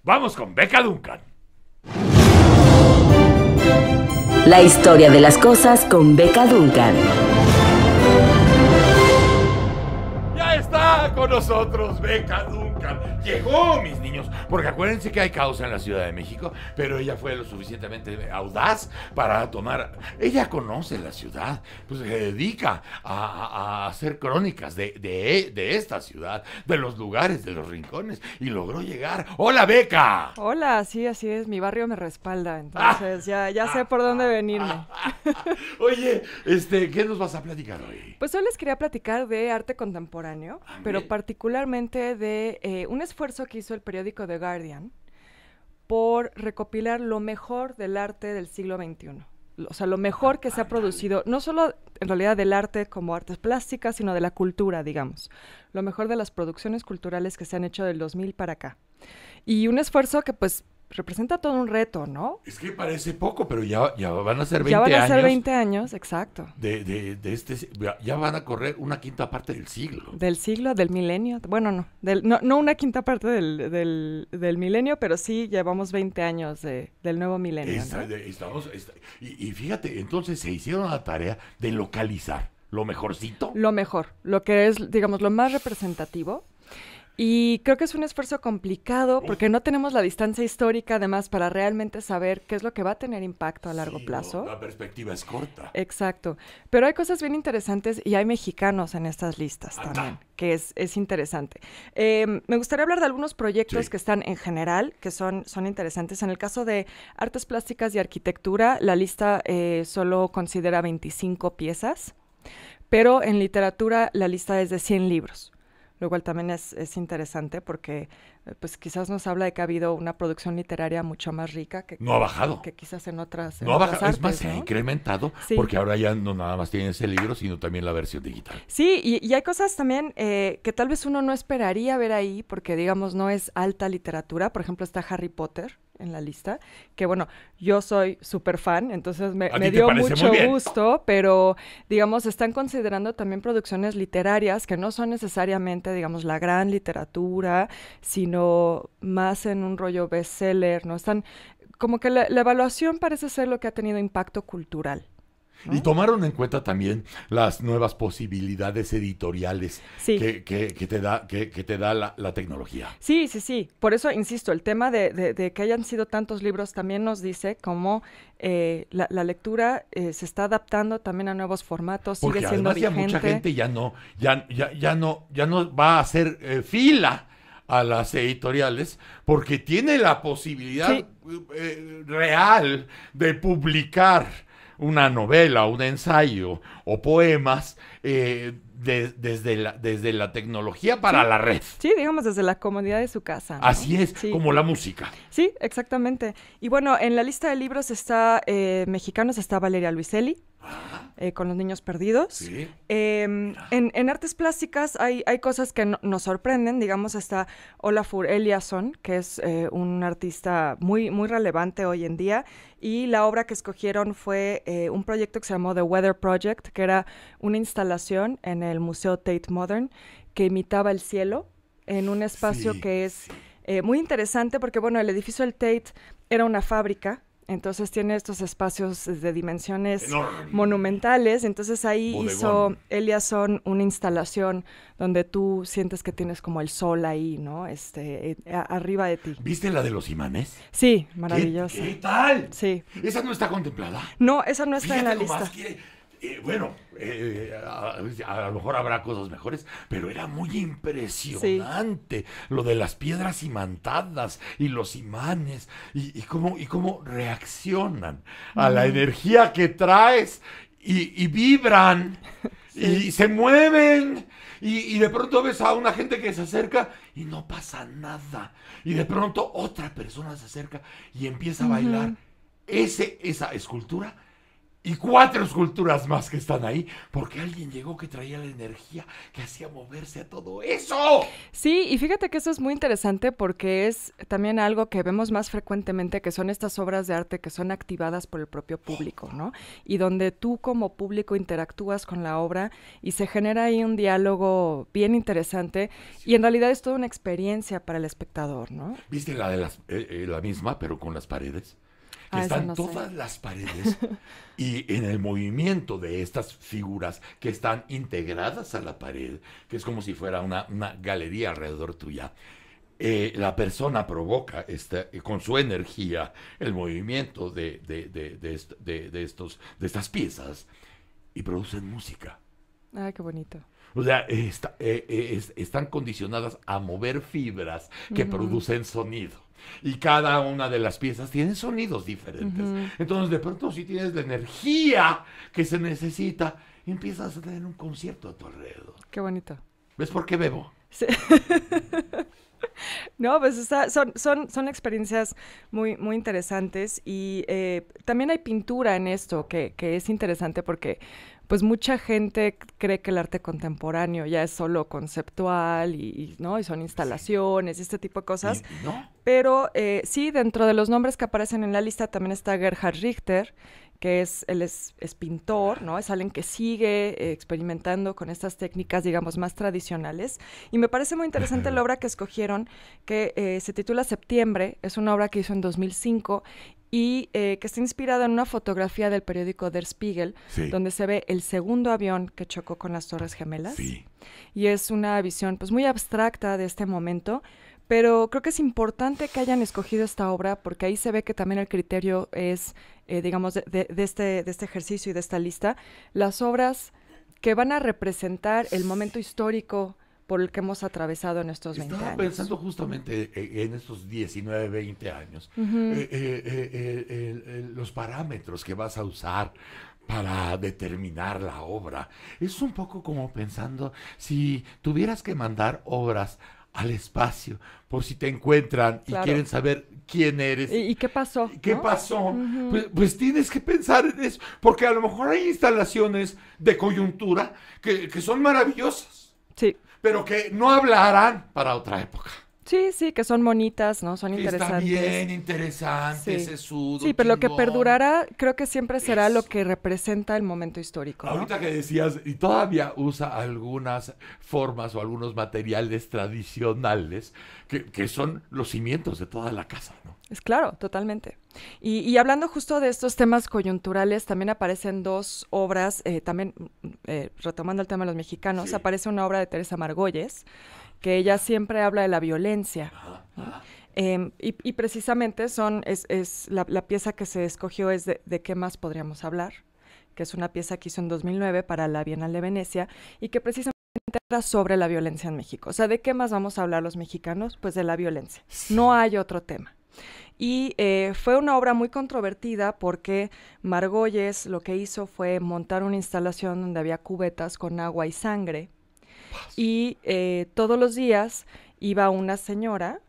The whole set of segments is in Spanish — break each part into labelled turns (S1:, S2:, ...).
S1: Vamos con Beca Duncan.
S2: La historia de las cosas con Beca Duncan.
S1: Ya está con nosotros Beca Duncan. Llegó, mis niños, porque acuérdense que hay caos en la Ciudad de México, pero ella fue lo suficientemente audaz para tomar... Ella conoce la ciudad, pues se dedica a hacer crónicas de esta ciudad, de los lugares, de los rincones, y logró llegar. ¡Hola, Beca!
S3: Hola, sí, así es, mi barrio me respalda, entonces ya sé por dónde venirme.
S1: Oye, ¿qué nos vas a platicar hoy?
S3: Pues hoy les quería platicar de arte contemporáneo, pero particularmente de un esfuerzo que hizo el periódico The Guardian por recopilar lo mejor del arte del siglo XXI. O sea, lo mejor que se ha producido, no solo en realidad del arte como artes plásticas, sino de la cultura, digamos. Lo mejor de las producciones culturales que se han hecho del 2000 para acá. Y un esfuerzo que pues representa todo un reto, ¿no?
S1: Es que parece poco, pero ya van a ser 20
S3: ya van a
S1: años.
S3: ser 20 años, exacto.
S1: Ya van a correr una quinta parte del siglo.
S3: Del siglo, del milenio. Bueno, no una quinta parte del milenio, pero sí llevamos 20 años del nuevo milenio, ¿no?
S1: Y fíjate, entonces se hicieron la tarea de localizar lo mejorcito.
S3: Lo mejor, lo que es, digamos, lo más representativo. Y creo que es un esfuerzo complicado porque no tenemos la distancia histórica, además, para realmente saber qué es lo que va a tener impacto a largo plazo.
S1: La perspectiva es corta.
S3: Exacto. Pero hay cosas bien interesantes y hay mexicanos en estas listas también, que es interesante. Me gustaría hablar de algunos proyectos que están en general, que son interesantes. En el caso de artes plásticas y arquitectura, la lista solo considera 25 piezas, pero en literatura la lista es de 100 libros. Lo cual también es interesante porque pues quizás nos habla de que ha habido una producción literaria mucho más rica que
S1: no ha bajado.
S3: Que quizás en otras
S1: no ha bajado,
S3: artes,
S1: es más,
S3: ¿no?
S1: se ha incrementado porque ahora ya no nada más tienen ese libro, sino también la versión digital.
S3: Sí, y hay cosas también que tal vez uno no esperaría ver ahí porque, digamos, no es alta literatura. Por ejemplo, está Harry Potter en la lista, que bueno, yo soy súper fan, entonces me dio mucho gusto, pero digamos, están considerando también producciones literarias que no son necesariamente, digamos, la gran literatura, sino más en un rollo bestseller, ¿no? Están, como que la evaluación parece ser lo que ha tenido impacto cultural. ¿No?
S1: Y tomaron en cuenta también las nuevas posibilidades editoriales que te da la tecnología.
S3: Sí. Por eso, insisto, el tema de que hayan sido tantos libros también nos dice cómo la lectura se está adaptando también a nuevos formatos,
S1: porque
S3: sigue siendo vigente.
S1: Mucha gente ya no va a hacer fila a las editoriales porque tiene la posibilidad real de publicar una novela, un ensayo o poemas desde la tecnología para la red.
S3: Sí, digamos desde la comodidad de su casa, ¿no?
S1: Así es, como la música.
S3: Sí, exactamente. Y bueno, en la lista de libros mexicanos está Valeria Luiselli, con Los Niños Perdidos.
S1: Sí.
S3: En artes plásticas hay cosas que nos sorprenden. Digamos, está Olafur Eliasson, que es un artista muy, muy relevante hoy en día. Y la obra que escogieron fue un proyecto que se llamó The Weather Project, que era una instalación en el Museo Tate Modern que imitaba el cielo en un espacio que es muy interesante porque, bueno, el edificio del Tate era una fábrica. Entonces tiene estos espacios de dimensiones monumentales. Entonces ahí hizo Eliasson una instalación donde tú sientes que tienes como el sol ahí, ¿no? Arriba de ti.
S1: ¿Viste la de los imanes?
S3: Sí, maravillosa.
S1: ¿Qué tal?
S3: Sí.
S1: ¿Esa no está contemplada?
S3: No, esa no está en la lista.
S1: A lo mejor habrá cosas mejores, pero era muy impresionante lo de las piedras imantadas y los imanes y cómo reaccionan a la energía que traes y vibran y se mueven y de pronto ves a una gente que se acerca y no pasa nada y de pronto otra persona se acerca y empieza a bailar esa escultura. y 4 esculturas más que están ahí, porque alguien llegó que traía la energía que hacía moverse a todo eso.
S3: Sí, y fíjate que eso es muy interesante porque es también algo que vemos más frecuentemente, que son estas obras de arte que son activadas por el propio público, ¿no? Y donde tú como público interactúas con la obra y se genera ahí un diálogo bien interesante y en realidad es toda una experiencia para el espectador, ¿no?
S1: ¿Viste la de la misma, pero con las paredes? Que están todas las paredes y en el movimiento de estas figuras que están integradas a la pared, que es como si fuera una galería alrededor tuya, la persona provoca con su energía el movimiento de estas piezas y producen música.
S3: Ah, qué bonito.
S1: O sea, están condicionadas a mover fibras que producen sonido. Y cada una de las piezas tiene sonidos diferentes. Entonces, de pronto, si tienes la energía que se necesita, empiezas a tener un concierto a tu alrededor.
S3: Qué bonito.
S1: ¿Ves por qué bebo?
S3: Sí. No, pues son experiencias muy, muy interesantes y también hay pintura en esto que es interesante porque pues mucha gente cree que el arte contemporáneo ya es solo conceptual ¿no? Y son instalaciones y este tipo de cosas.
S1: ¿Y no?
S3: Pero sí, dentro de los nombres que aparecen en la lista también está Gerhard Richter, que él es pintor, ¿no? Es alguien que sigue experimentando con estas técnicas, digamos, más tradicionales. Y me parece muy interesante la obra que escogieron, que se titula Septiembre. Es una obra que hizo en 2005 y que está inspirada en una fotografía del periódico Der Spiegel, donde se ve el segundo avión que chocó con las Torres Gemelas.
S1: Sí.
S3: Y es una visión pues muy abstracta de este momento, pero creo que es importante que hayan escogido esta obra porque ahí se ve que también el criterio es, digamos, de este ejercicio y de esta lista, las obras que van a representar el momento histórico por el que hemos atravesado en estos 20 años.
S1: Estaba pensando justamente en estos 19, 20 años, los parámetros que vas a usar para determinar la obra. Es un poco como pensando si tuvieras que mandar obras al espacio, por si te encuentran y quieren saber quién eres.
S3: ¿Y qué pasó?
S1: ¿Qué pasó? Pues tienes que pensar en eso, porque a lo mejor hay instalaciones de coyuntura que son maravillosas, pero que no hablarán para otra época.
S3: Sí, que son bonitas, ¿no? Son interesantes.
S1: Está bien interesante, sesudo.
S3: Sí, pero lo que perdurará creo que siempre será lo que representa el momento histórico, ¿no?
S1: Ahorita que decías, y todavía usa algunas formas o algunos materiales tradicionales que son los cimientos de toda la casa, ¿no?
S3: Es claro, totalmente. Y hablando justo de estos temas coyunturales, también aparecen 2 obras, también retomando el tema de los mexicanos, aparece una obra de Teresa Margolles, que ella siempre habla de la violencia. Y precisamente la pieza que se escogió es de qué más podríamos hablar, que es una pieza que hizo en 2009 para la Bienal de Venecia y que precisamente era sobre la violencia en México. O sea, ¿de qué más vamos a hablar los mexicanos? Pues de la violencia. No hay otro tema. Y fue una obra muy controvertida porque Margolles lo que hizo fue montar una instalación donde había cubetas con agua y sangre. Y todos los días iba una señora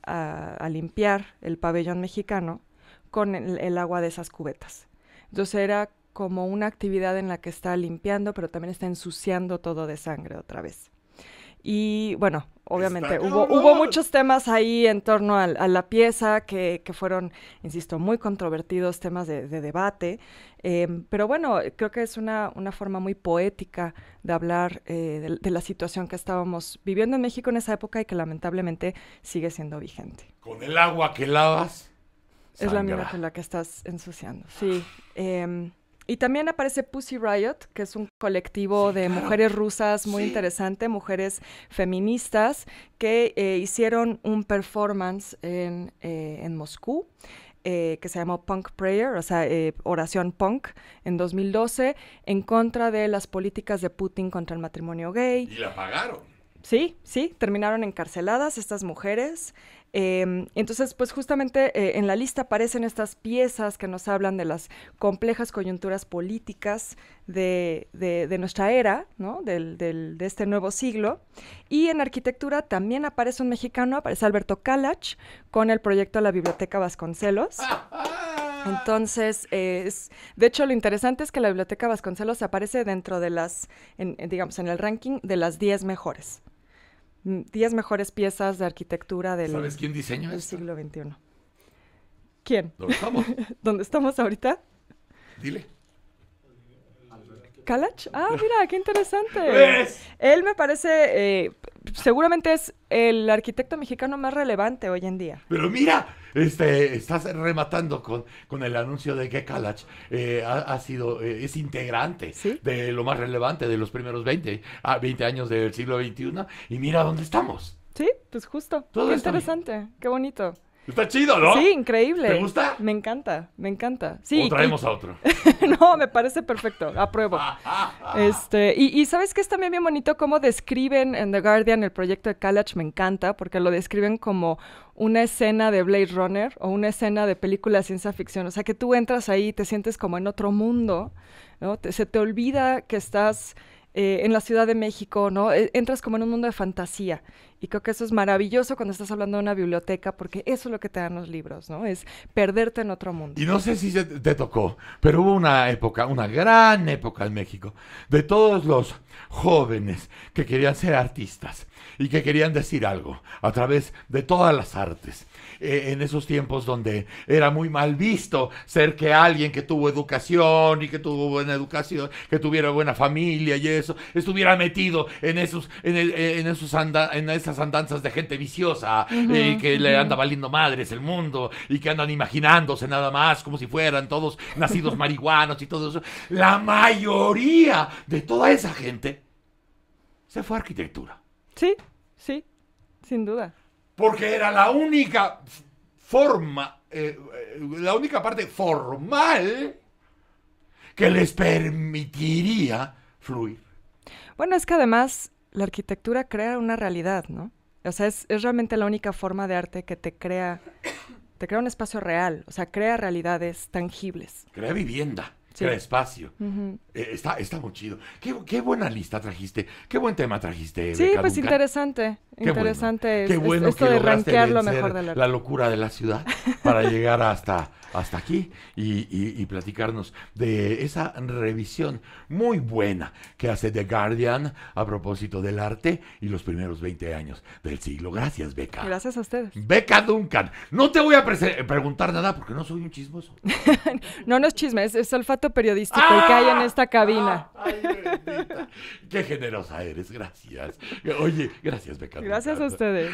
S3: a limpiar el pabellón mexicano con el agua de esas cubetas. Entonces era como una actividad en la que está limpiando, pero también está ensuciando todo de sangre otra vez. Y bueno, obviamente hubo muchos temas ahí en torno a la pieza que fueron, insisto, muy controvertidos, temas de debate. Pero bueno, creo que es una forma muy poética de hablar de la situación que estábamos viviendo en México en esa época y que lamentablemente sigue siendo vigente.
S1: Con el agua que lavas,
S3: es la misma con la que estás ensuciando, sí. Y también aparece Pussy Riot, que es un colectivo de mujeres rusas muy interesante, mujeres feministas, que hicieron un performance en Moscú, que se llamó Punk Prayer, o sea, oración punk, en 2012, en contra de las políticas de Putin contra el matrimonio gay.
S1: Y la pagaron.
S3: Sí, terminaron encarceladas estas mujeres. Entonces, pues justamente en la lista aparecen estas piezas que nos hablan de las complejas coyunturas políticas de nuestra era, ¿no? De este nuevo siglo. Y en arquitectura también aparece un mexicano, aparece Alberto Kalach, con el proyecto de la Biblioteca Vasconcelos. Entonces, de hecho, lo interesante es que la Biblioteca Vasconcelos aparece dentro de digamos, en el ranking de las 10 mejores. 10 mejores piezas de arquitectura
S1: ¿Sabes quién diseñó
S3: del
S1: esto?
S3: siglo XXI. ¿Quién?
S1: ¿Dónde estamos?
S3: ¿Dónde estamos ahorita?
S1: Dile.
S3: ¿Kalach? Ah, mira, qué interesante.
S1: ¿Ves?
S3: Él me parece, seguramente es el arquitecto mexicano más relevante hoy en día.
S1: Pero mira, estás rematando con el anuncio de que Kalach es integrante
S3: ¿Sí?
S1: de lo más relevante de los primeros 20 años del siglo XXI. Y mira dónde estamos.
S3: Sí, pues justo.
S1: Todo
S3: Qué
S1: está bien.
S3: interesante, qué bonito.
S1: Está chido, ¿no?
S3: Sí, increíble.
S1: ¿Te gusta?
S3: Me encanta, me encanta. Sí,
S1: ¿O traemos a otro?
S3: No, me parece perfecto, apruebo. Y ¿sabes qué es también bien bonito cómo describen en The Guardian el proyecto de Kalach? Me encanta, porque lo describen como una escena de Blade Runner o una escena de película de ciencia ficción. O sea, que tú entras ahí y te sientes como en otro mundo, ¿no? Se te olvida que estás en la Ciudad de México, ¿no? Entras como en un mundo de fantasía. Y creo que eso es maravilloso cuando estás hablando de una biblioteca, porque eso es lo que te dan los libros, ¿no? Es perderte en otro mundo.
S1: Y no sé si te tocó, pero hubo una época, una gran época en México, de todos los jóvenes que querían ser artistas y que querían decir algo a través de todas las artes. En esos tiempos donde era muy mal visto ser que alguien que tuvo educación y que tuvo buena educación, que tuviera buena familia y eso, estuviera metido en esas andanzas de gente viciosa, que le anda valiendo madres el mundo y que andan imaginándose nada más como si fueran todos nacidos marihuanos y todo eso. La mayoría de toda esa gente se fue a arquitectura.
S3: Sí, sí, sin duda.
S1: Porque era la única forma, la única parte formal que les permitiría fluir.
S3: Bueno, es que además la arquitectura crea una realidad, ¿no? O sea, es realmente la única forma de arte que te crea un espacio real, o sea, crea realidades tangibles.
S1: Crea vivienda.
S3: Sí.
S1: Crea espacio. Está muy chido. Qué buena lista trajiste. Qué buen tema trajiste.
S3: Sí,
S1: Beca
S3: pues
S1: Duncan.
S3: interesante. Interesante.
S1: Qué bueno
S3: esto
S1: que
S3: de
S1: lograste
S3: rankear lo
S1: vencer
S3: mejor del arte.
S1: la locura de la ciudad para llegar hasta aquí y platicarnos de esa revisión muy buena que hace The Guardian a propósito del arte y los primeros 20 años del siglo. Gracias, Beca.
S3: Gracias a ustedes.
S1: Beca Duncan. No te voy a preguntar nada porque no soy un chismoso.
S3: No es chisme, es olfato periodístico el que hay en esta cabina.
S1: Ay, bendita. Qué generosa eres, gracias. Oye, gracias, Beca.
S3: Gracias a ustedes.